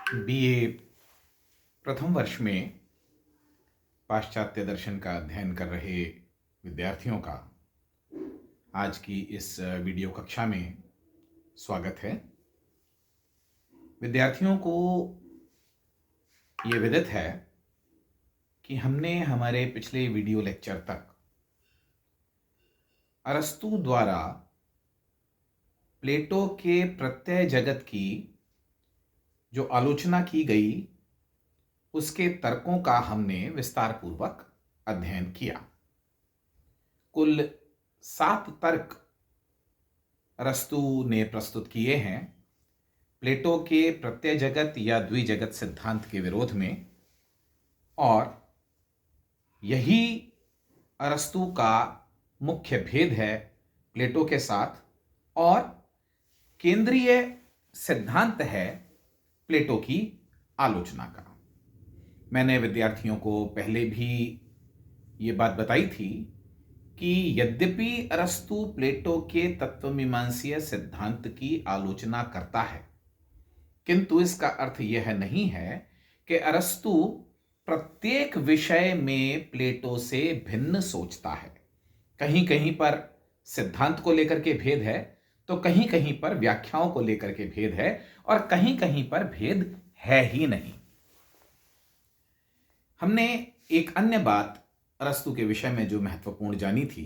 BA प्रथम वर्ष में पाश्चात्य दर्शन का अध्ययन कर रहे विद्यार्थियों का आज की इस वीडियो कक्षा में स्वागत है। विद्यार्थियों को ये विदित है कि हमने हमारे पिछले वीडियो लेक्चर तक अरस्तू द्वारा प्लेटो के प्रत्यय जगत की जो आलोचना की गई उसके तर्कों का हमने विस्तार पूर्वक अध्ययन किया। कुल 7 तर्क अरस्तू ने प्रस्तुत किए हैं प्लेटो के प्रत्यय जगत या द्विजगत सिद्धांत के विरोध में, और यही अरस्तू का मुख्य भेद है प्लेटो के साथ और केंद्रीय सिद्धांत है प्लेटो की आलोचना का। मैंने विद्यार्थियों को पहले भी ये बात बताई थी कि यद्यपि अरस्तू प्लेटो के तत्वमीमांसीय सिद्धांत की आलोचना करता है, किंतु इसका अर्थ यह नहीं है कि अरस्तू प्रत्येक विषय में प्लेटो से भिन्न सोचता है। कहीं कहीं पर सिद्धांत को लेकर के भेद है, तो कहीं कहीं पर व्याख्याओं को लेकर के भेद है, और कहीं कहीं पर भेद है ही नहीं। हमने एक अन्य बात अरस्तू के विषय में जो महत्वपूर्ण जानी थी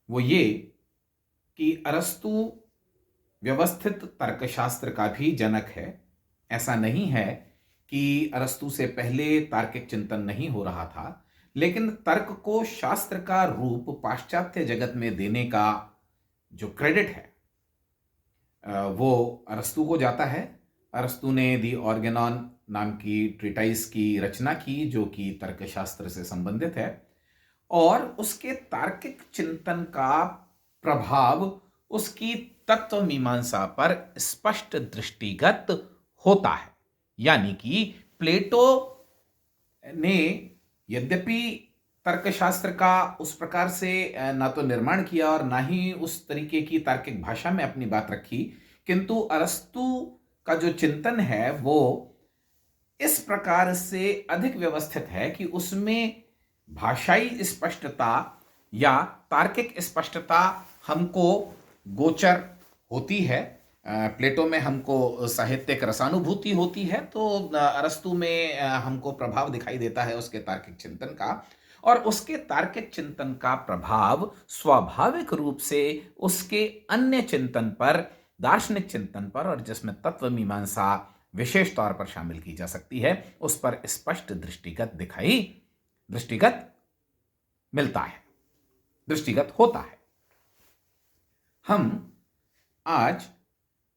वो ये कि अरस्तू व्यवस्थित तर्कशास्त्र का भी जनक है। ऐसा नहीं है कि अरस्तू से पहले तार्किक चिंतन नहीं हो रहा था, लेकिन तर्क को शास्त्र का रूप पाश्चात्य जगत में देने का जो क्रेडिट है वो अरस्तू को जाता है। अरस्तू ने दी ऑर्गेनॉन नाम की ट्रीटाइस की रचना की जो कि तर्कशास्त्र से संबंधित है, और उसके तार्किक चिंतन का प्रभाव उसकी तत्व मीमांसा पर स्पष्ट दृष्टिगत होता है। यानी कि प्लेटो ने यद्यपि तर्कशास्त्र का उस प्रकार से ना तो निर्माण किया और ना ही उस तरीके की तार्किक भाषा में अपनी बात रखी, किंतु अरस्तू का जो चिंतन है वो इस प्रकार से अधिक व्यवस्थित है कि उसमें भाषाई स्पष्टता या तार्किक स्पष्टता हमको गोचर होती है। प्लेटो में हमको साहित्यिक रसानुभूति होती है, तो अरस्तू में हमको प्रभाव दिखाई देता है उसके तार्किक चिंतन का, और उसके तार्किक चिंतन का प्रभाव स्वाभाविक रूप से उसके अन्य चिंतन पर, दार्शनिक चिंतन पर, और जिसमें तत्व मीमांसा विशेष तौर पर शामिल की जा सकती है, उस पर स्पष्ट दृष्टिगत मिलता है, दृष्टिगत होता है। हम आज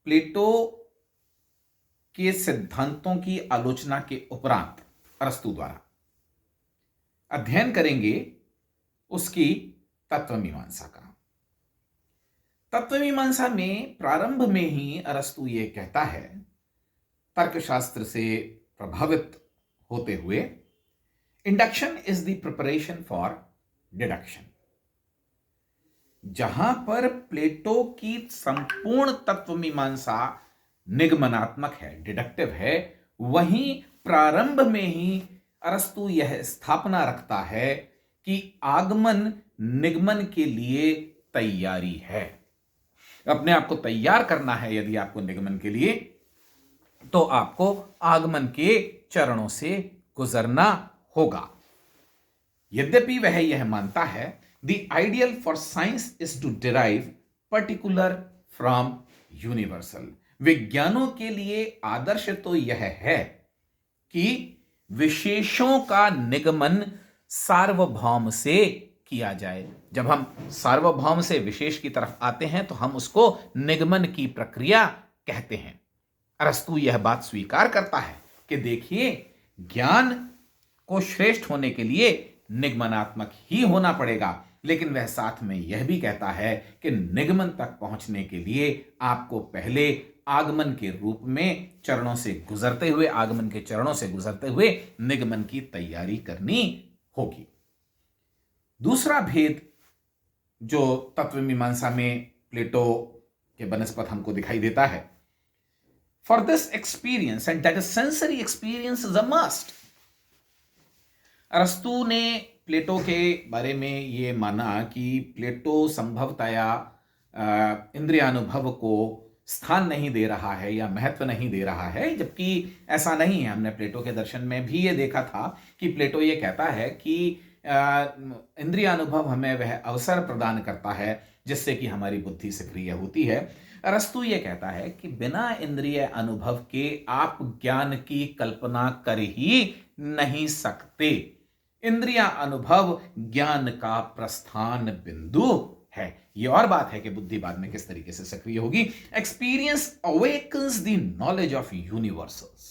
प्लेटो के सिद्धांतों की आलोचना के उपरांत अरस्तू द्वारा अध्ययन करेंगे उसकी तत्वमीमांसा का। तत्वमीमांसा में प्रारंभ में ही अरस्तू ये कहता है, तर्कशास्त्र से प्रभावित होते हुए, induction is the preparation for deduction. जहां पर प्लेटो की संपूर्ण तत्वमीमांसा निगमनात्मक है, डिडक्टिव है, वहीं प्रारंभ में ही अरस्तू यह स्थापना रखता है कि आगमन निगमन के लिए तैयारी है। अपने आप को तैयार करना है यदि आपको निगमन के लिए, तो आपको आगमन के चरणों से गुजरना होगा। यद्यपि वह यह मानता है, the ideal for science is to derive particular from universal. विज्ञानों के लिए आदर्श तो यह है कि विशेषों का निगमन सार्वभौम से किया जाए। जब हम सार्वभौम से विशेष की तरफ आते हैं तो हम उसको निगमन की प्रक्रिया कहते हैं। अरस्तू यह बात स्वीकार करता है कि देखिए, ज्ञान को श्रेष्ठ होने के लिए निगमनात्मक ही होना पड़ेगा, लेकिन वह साथ में यह भी कहता है कि निगमन तक पहुंचने के लिए आपको पहले आगमन के रूप में चरणों से गुजरते हुए, आगमन के चरणों से गुजरते हुए निगमन की तैयारी करनी होगी। दूसरा भेद जो तत्वमीमांसा में प्लेटो के बनस्पत हमको दिखाई देता है, for this experience, and that is sensory experience is a must. अरस्तु ने प्लेटो के बारे में ये माना कि प्लेटो संभवतया इंद्रियानुभव को स्थान नहीं दे रहा है या महत्व नहीं दे रहा है, जबकि ऐसा नहीं है। हमने प्लेटो के दर्शन में भी ये देखा था कि प्लेटो ये कहता है कि इंद्रियानुभव हमें वह अवसर प्रदान करता है जिससे कि हमारी बुद्धि सक्रिय होती है। अरस्तु ये कहता है कि बिना इंद्रिय अनुभव के आप ज्ञान की कल्पना कर ही नहीं सकते। इंद्रिय अनुभव ज्ञान का प्रस्थान बिंदु है। ये और बात है कि बुद्धि बाद में किस तरीके से सक्रिय होगी। Experience awakens the knowledge of universals.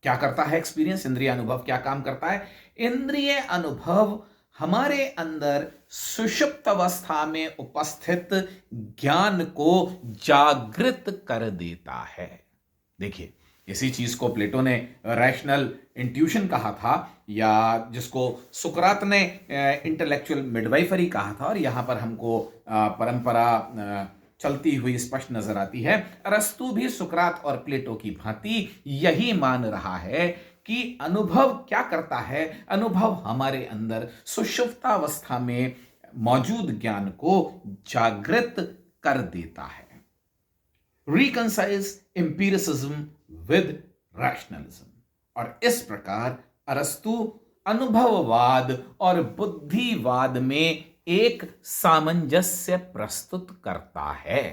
क्या करता है एक्सपीरियंस? इंद्रिय अनुभव क्या काम करता है? इंद्रिय अनुभव हमारे अंदर सुषुप्त अवस्था में उपस्थित ज्ञान को जागृत कर देता है। देखिए, इसी चीज को प्लेटो ने रैशनल इंट्यूशन कहा था, या जिसको सुकरात ने इंटेलेक्चुअल मिडवाइफरी कहा था, और यहां पर हमको परंपरा चलती हुई स्पष्ट नजर आती है। अरस्तु भी सुकरात और प्लेटो की भांति यही मान रहा है कि अनुभव क्या करता है? अनुभव हमारे अंदर सुषुप्तावस्था में मौजूद ज्ञान को जागृत कर देता है। रिकंसाइल्स एम्पिरिसिज्म विद रैशनलिज्म। और इस प्रकार अरस्तु अनुभववाद और बुद्धिवाद में एक सामंजस्य प्रस्तुत करता है।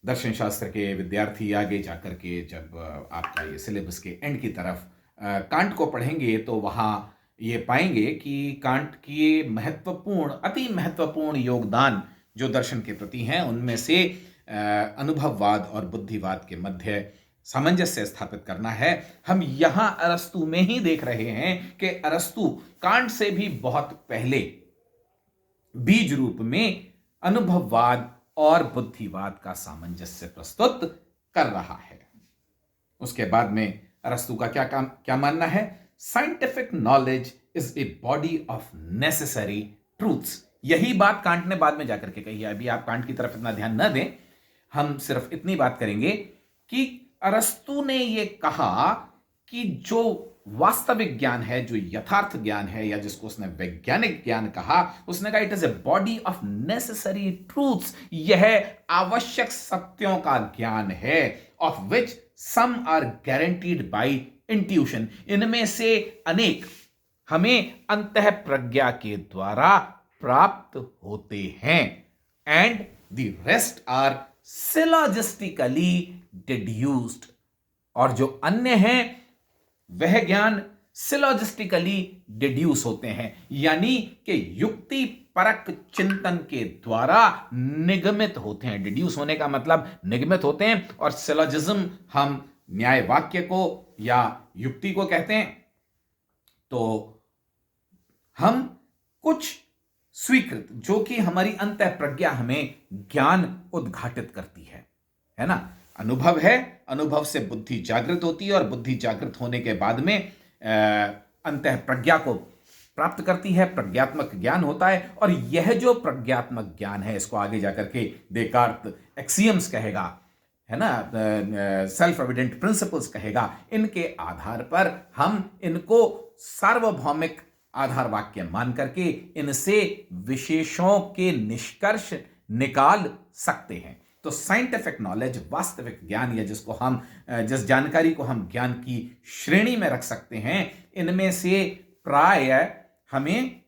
दर्शन शास्त्र के विद्यार्थी आगे जाकर के जब आपका ये सिलेबस के एंड की तरफ कांट को पढ़ेंगे तो वहां ये पाएंगे कि कांट के महत्वपूर्ण, अति महत्वपूर्ण योगदान जो दर्शन के प्रति हैं, उनमें से अनुभववाद और बुद्धिवाद के मध्य सामंजस्य स्थापित करना है। हम यहां अरस्तु में ही देख रहे हैं कि अरस्तु कांट से भी बहुत पहले बीज रूप में अनुभववाद और बुद्धिवाद का सामंजस्य प्रस्तुत कर रहा है। उसके बाद में अरस्तु का क्या मानना है? Scientific knowledge is a body of necessary truths. यही बात कांट ने बाद में जाकर के कही है। अभी आप कांट की तरफ इतना ध्यान न दें, हम सिर्फ इतनी बात करेंगे कि अरस्तु ने यह कहा कि जो वास्तविक ज्ञान है, जो यथार्थ ज्ञान है, या जिसको उसने वैज्ञानिक ज्ञान कहा, उसने कहा it is a body of necessary truths. यह आवश्यक सत्यों का ज्ञान है, of which some are guaranteed by intuition. इनमें से अनेक हमें अंतः प्रज्ञा के द्वारा प्राप्त होते हैं, and the rest are syllogistically deduced. और जो अन्य हैं वह ज्ञान सिलॉजिस्टिकली डिड्यूस होते हैं, यानी कि युक्ति परक चिंतन के द्वारा निगमित होते हैं। डिड्यूस होने का मतलब निगमित होते हैं, और सिलॉजिज्म हम न्याय वाक्य को या युक्ति को कहते हैं। तो हम कुछ स्वीकृत, जो कि हमारी अंतः प्रज्ञा हमें ज्ञान उद्घाटित करती है ना। अनुभव है, अनुभव से बुद्धि जागृत होती है, और बुद्धि जागृत होने के बाद में अंतः प्रज्ञा को प्राप्त करती है, प्रज्ञात्मक ज्ञान होता है। और यह जो प्रज्ञात्मक ज्ञान है, इसको आगे जाकर के देकार्त एक्सियम्स कहेगा, है ना, सेल्फ एविडेंट प्रिंसिपल्स कहेगा। इनके आधार पर हम इनको सार्वभौमिक आधार वाक्य मान करके इनसे विशेषों के निष्कर्ष निकाल सकते हैं। तो साइंटिफिक नॉलेज, वास्तविक ज्ञान, या जिसको हम जिस जानकारी को हम ज्ञान की श्रेणी में रख सकते हैं, इनमें से प्राय हमें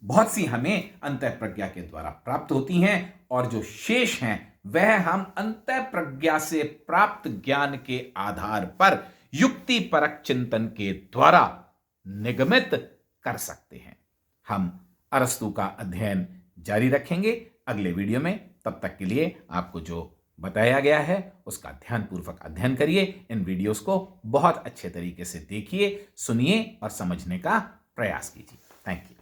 बहुत सी हमें अंतः प्रज्ञा के द्वारा प्राप्त होती हैं, और जो शेष हैं वह हम अंतः प्रज्ञा से प्राप्त ज्ञान के आधार पर युक्ति परक चिंतन के द्वारा निगमित कर सकते हैं। हम अरस्तु का अध्ययन जारी रखेंगे अगले वीडियो में। तब तक के लिए आपको जो बताया गया है उसका ध्यानपूर्वक अध्ययन करिए। इन वीडियोस को बहुत अच्छे तरीके से देखिए, सुनिए और समझने का प्रयास कीजिए। Thank you.